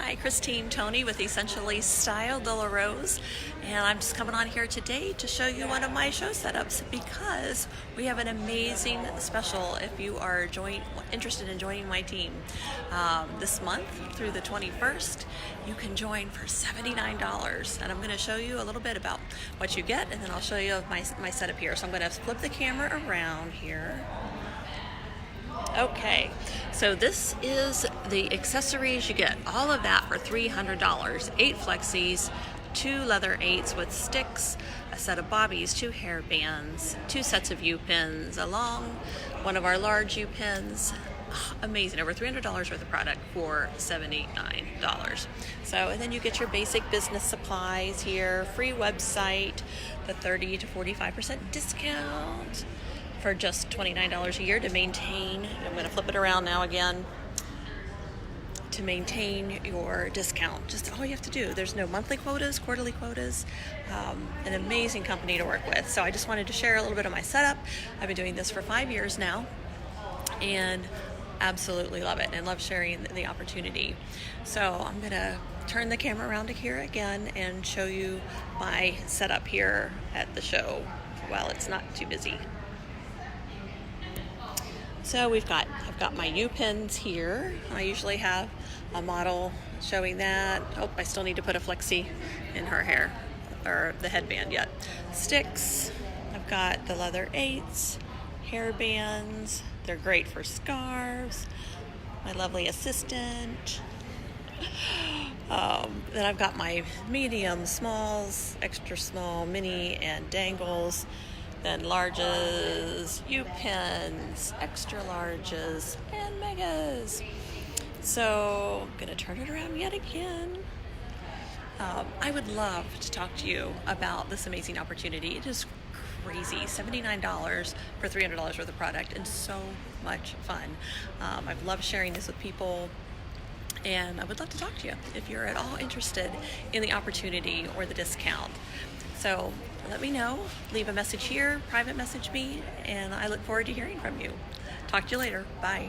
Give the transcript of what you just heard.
Hi, Christine Toney with Essentially Styled Lilla Rose, and I'm just coming on here today to show you one of my show setups because we have an amazing special if you are interested in joining my team. This month through the 21st, you can join for $79, and I'm going to show you a little bit about what you get, and then I'll show you my setup here. So I'm going to flip the camera around here. Okay, so this is the accessories you get. All of that for $300. 8 flexies, 2 leather 8s with sticks, a set of bobbies, 2 hair bands, 2 sets of U-pins, along one of our large U-pins. Amazing, over $300 worth of product for $79. So, and then you get your basic business supplies here, free website, the 30 to 45% discount. For just $29 a year to maintain, I'm going to flip it around now again, to maintain your discount. Just all you have to do. There's no monthly quotas, quarterly quotas. An amazing company to work with. So I just wanted to share a little bit of my setup. I've been doing this for 5 years now and absolutely love it and love sharing the opportunity. So I'm going to turn the camera around to here again and show you my setup here at the show while it's not too busy. So I've got my U-pins here. I usually have a model showing that. Oh, I still need to put a flexi in her hair, or the headband yet. Sticks, I've got the leather 8s, hair bands. They're great for scarves. My lovely assistant. Then I've got my medium, smalls, extra small, mini, and dangles. Then larges, U-pins, extra larges, and megas. So I'm going to turn it around yet again. I would love to talk to you about this amazing opportunity. It is crazy, $79 for $300 worth of product, and so much fun. I've loved sharing this with people, and I would love to talk to you if you're at all interested in the opportunity or the discount. So let me know, leave a message here, private message me, and I look forward to hearing from you. Talk to you later. Bye.